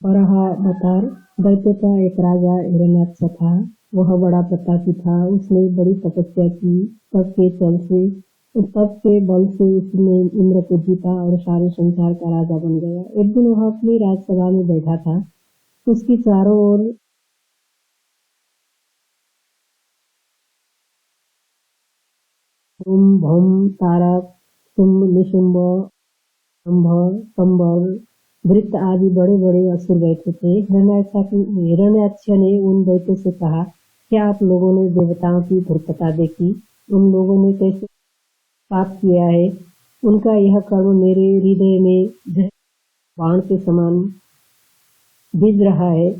बराहबतार दैत्य का एक राजा हिरण्याक्ष था। वह बड़ा प्रतापी था। उसने बड़ी तपस्या की। तप के बल से उसने इंद्र को जीता और सारे संसार का राजा बन गया। एक दिन वह अपनी राजसभा में बैठा था। उसकी चारों ओर धूम भौम तारक शुंभ निशुंभ शंभ संभव भृत्य आदि बड़े बड़े असुर बैठे थे। हिरण्याक्ष ने उन दैत्यों से कहा, क्या आप लोगों ने देवताओं की धूर्तता देखी? उन लोगों ने कैसे पाप किया है? उनका यह कर्म मेरे हृदय में बाण के समान बीज रहा है।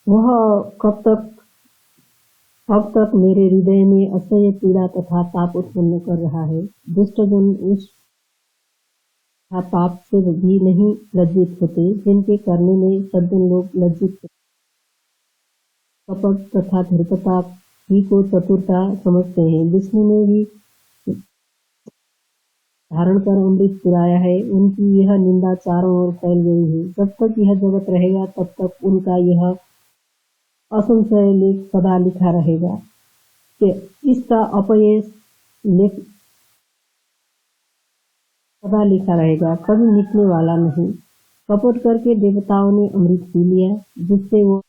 वह अब तक मेरे हृदय में असह्य पीड़ा तथा ताप उत्पन्न कर रहा है। दुष्टजन उस पाप से भी नहीं लज्जित होते जिनके करने में सज्जन लोग लज्जित होते। कपट तथा धूर्तता ही को चतुरता समझते हैं। विष्णु ने भी धारण कर अमृत पुराया है। उनकी यह निंदा चारों ओर फैल गई है। जब तक यह जगत रहेगा तब तक उनका यह असंशय लेख सदा लिखा रहेगा। इसका अपयश लेख सदा लिखा रहेगा, कभी मिटने वाला नहीं। कपट करके देवताओं ने अमृत पी लिया, जिससे वो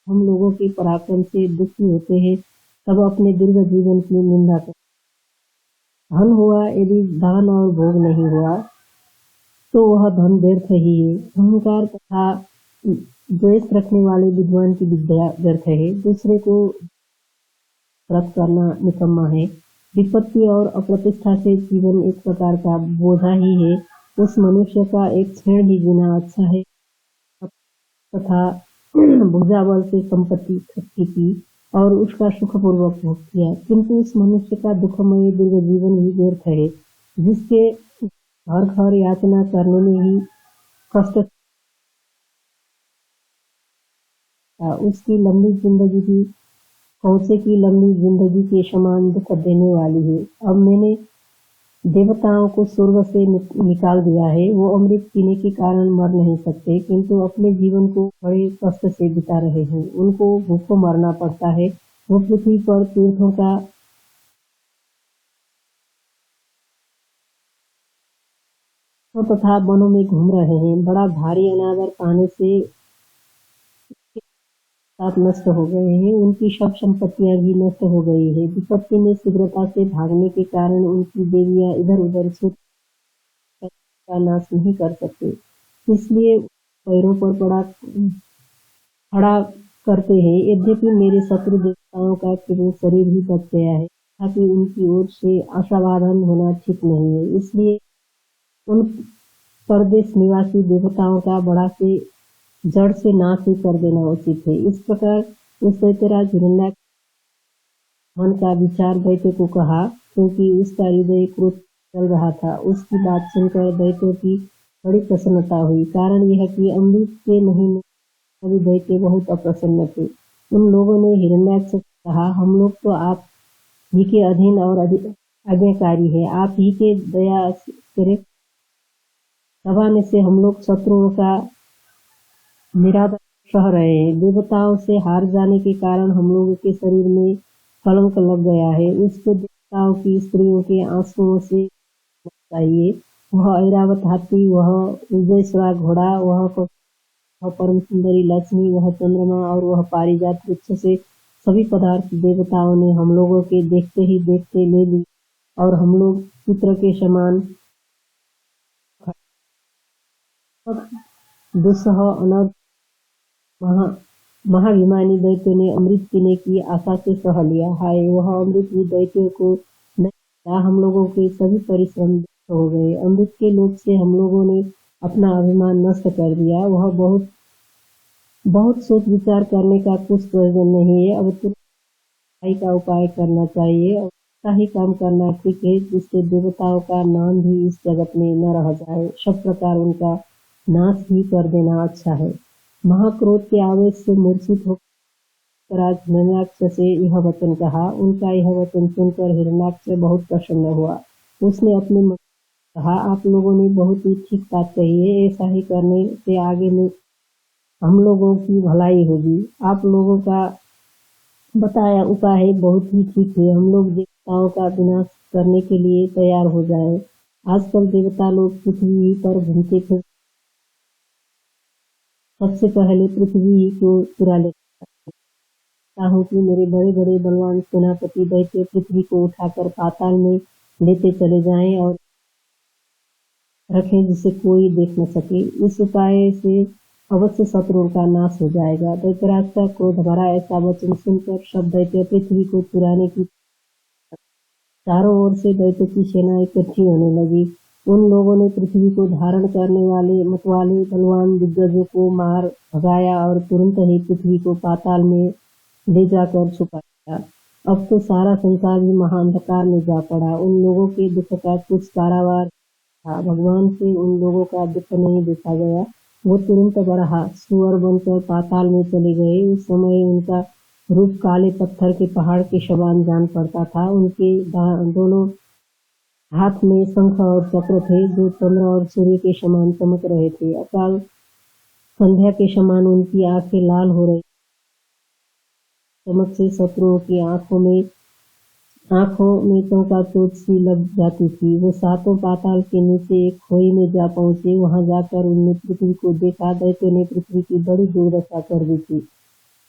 हम लोगों के पराक्रम से दुखी होते हैं, तब अपने दीर्घ जीवन की निंदा कर। धन हुआ यदि दान और भोग नहीं हुआ तो वह धन व्यर्थ ही है। अहंकार तथा द्वेष रखने वाले विद्वान की विद्या व्यर्थ है। दूसरे को व्रत करना निकम्मा है। विपत्ति और अप्रतिष्ठा से जीवन एक प्रकार का बोझा ही है। उस मनुष्य का एक क्षण ही जीना अच्छा है तथा भुजाबल से संपत्ति इकट्ठी की और उसका सुखपूर्वक भोग किया, किंतु उस मनुष्य का दुखमय दीर्घ जीवन ही व्यर्थ है, जिसके घर घर याचना करने में ही कष्ट। उसकी लंबी जिंदगी की कौसे की लंबी जिंदगी के समान दुख देने वाली है। अब मैंने देवताओं को स्वर्ग से निकाल दिया है। वो अमृत पीने के कारण मर नहीं सकते, किंतु अपने जीवन को बड़े कष्ट से बिता रहे हैं। उनको भूखों मरना पड़ता है। वो पृथ्वी पर तीर्थों का तथा वनों में घूम रहे हैं। बड़ा भारी अनादर पाने से साथ नष्ट हो गए हैं। उनकी सब संपत्तियां भी नष्ट हो गई है। विपत्ति में शीघ्रता से भागने के कारण उनकी देवियां इधर उधर छूट का नाश नहीं कर सकते, इसलिए पैरों पर खड़ा करते हैं। यद्यपि मेरे शत्रु देवताओं का केवल शरीर ही बच गया है, तथापि उनकी ओर से असावधान होना ठीक नहीं है। इसलिए उन परदेश निवासी देवताओं का बड़ा से जड़ से नाश ही कर देना उचित है। इस प्रकार उस दैत्यराज हिरण्याक्ष मन का विचार दैत्य को कहा, क्योंकि उसका हृदय क्रोध चल रहा था। उसकी बात सुनकर दैत्यों की बड़ी प्रसन्नता हुई। कारण यह कि अमृत के नहीं सभी दैत्य बहुत अप्रसन्न थे। उन लोगों ने हिरण्याक्ष से कहा, हम लोग तो आप ही के अधीन और आज्ञाकारी है। आप ही के दया करे दबाने से हम लोग शत्रुओं का निरादर सह रहे हैं। देवताओं से हार जाने के कारण हम लोगों के शरीर में कलंक लग गया है। उसको देवताओं की स्त्रियों के आंसुओं से चाहिए। वह ऐरावत हाथी, वह उजयश्वा घोड़ा, वह परम सुंदरी लक्ष्मी, वह चंद्रमा और वह पारिजात वृक्ष से सभी पदार्थ देवताओं ने हम लोगों के देखते ही देखते ले ली और हम लोग पुत्र के समान दुस्सह अनर्थ महाभिमानी दैत्य ने अमृत पीने की आशा से सह लिया। हाय, वह अमृत भी दैत्य को नहीं मिला। हम लोगों के सभी परिश्रम व्यर्थ हो गए। अमृत के लोभ से हम लोगों ने अपना अभिमान नष्ट कर दिया। वह बहुत सोच विचार करने का कुछ प्रयोजन नहीं है। अब तुरंत का उपाय करना चाहिए और ऐसा ही काम करना ठीक है, जिससे देवताओं का नाम भी इस जगत में न रह जाए। सब प्रकार उनका नाश ही कर देना अच्छा है। महाक्रोध के आवेश से मूर्छित होकर राज हिरण्याक्ष से यह वचन कहा। उनका यह वचन सुनकर हिरण्याक्ष बहुत प्रसन्न हुआ। उसने अपने कहा, आप लोगों ने बहुत ही ठीक बात कही है, ऐसा ही करने से आगे में हम लोगों की भलाई होगी। आप लोगों का बताया उपाय बहुत ही ठीक है, हम लोग देवताओं का विनाश करने के लिए तैयार हो जाए। आजकल देवता लोग पृथ्वी पर घूमते फिर सबसे पहले पृथ्वी को चुरा लेता हूँ कि मेरे बड़े बड़े बलवान सेनापति दैत्य पृथ्वी को उठाकर पाताल में लेते चले जाएं और रखें जिसे कोई देख न सके। इस उपाय से अवश्य शत्रुओं का नाश हो जाएगा। दैत्यराज का क्रोध भरा ऐसा वचन सुनकर सब दैत्य पृथ्वी को चुराने की चारों ओर से दैत्य की सेना इकट्ठी होने लगी। उन लोगों ने पृथ्वी को धारण करने वाले मतवाले बलवान दिग्गजों को मार भगाया और तुरंत ही पृथ्वी को पाताल में ले जाकर छुपाया। अब तो सारा संसार भी महाअंधकार में जा पड़ा। उन लोगों के दुख का कुछ कारावार था। भगवान से उन लोगों का दुख नहीं देखा गया। वो तुरंत बरहा सुअर बनकर पाताल में चले गए। उस समय उनका रूप काले पत्थर के पहाड़ के समान जान पड़ता था। उनके दोनों हाथ में शंख और चक्र थे जो चंद्र और सूर्य के समान चमक रहे थे। अकाल संध्या के समान उनकी आंखें लाल हो रही चमक से शत्रुओं की आंखों में चौंकाचौंध सी लग जाती थी। वो सातों पाताल के नीचे एक खोई में जा पहुंचे। वहां जाकर उनने पृथ्वी को देखा। दैत्यों ने पृथ्वी की बड़ी दुर्दशा कर दी थी।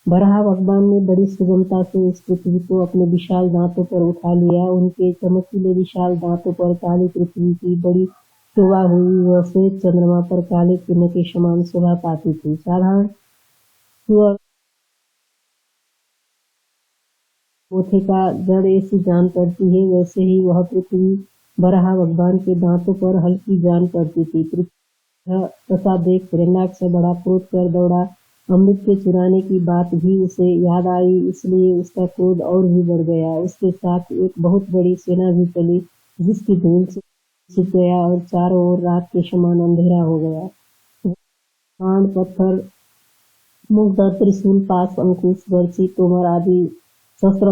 बराह भगवान ने बड़ी सुगमता से उस पृथ्वी को अपने विशाल दांतों पर उठा लिया। उनके चमकीले विशाल दांतों पर काली पृथ्वी की बड़ी शोभा हुई। वह श्वेत चंद्रमा पर काले किरण के समान शोभा पाती थी। साधारण पोथे का जड़ ऐसी जान पड़ती है, वैसे ही वह पृथ्वी बराह भगवान के दांतों पर हल्की जान पड़ती थी। पृथ्वी दशा देख हिरण्याक्ष बड़ा क्रोध कर दौड़ा। अमृत के चुराने की बात भी उसे याद आई, इसलिए उसका क्रोध और भी बढ़ गया। उसके साथ एक बहुत बड़ी सेना भी चली, जिसकी धूल से छिप गया और चारों ओर रात के समान अंधेरा हो गया। बाण, पत्थर, मुग्धा, त्रिशूल, पाश, अंकुश, बर्छी, तोमर आदि शस्त्र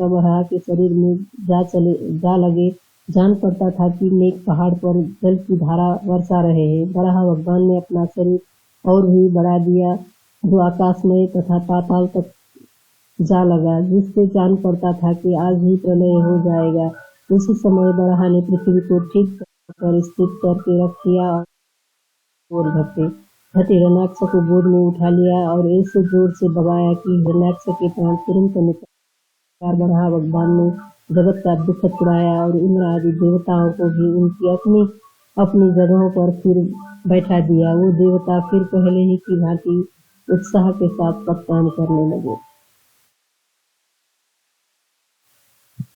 बराह के शरीर में जा लगे। जान पड़ता था कि मेघ पहाड़ पर जल की धारा बरसा रहे हैं। बराह भगवान ने अपना शरीर और भी बढ़ा दिया, जो आकाश में तथा पाताल तक जा लगा, जिससे जान पड़ता था कि आज ही प्रलय हो जाएगा। उसी समय बराह ने पृथ्वी को ठीक कर स्थित करके रख दिया और घटे हिरण्याक्ष को गोद में उठा लिया और ऐसे जोर से दबाया कि हिरण्याक्ष के प्राण तुरंत निकल। बराह भगवान ने जगत का दुख छुड़ाया और इंद्र आदि देवताओं को भी उनकी अपनी अपनी जगहों पर फिर बैठा दिया। वो देवता फिर पहले ही की भांति उत्साह के साथ सब काम करने लगे।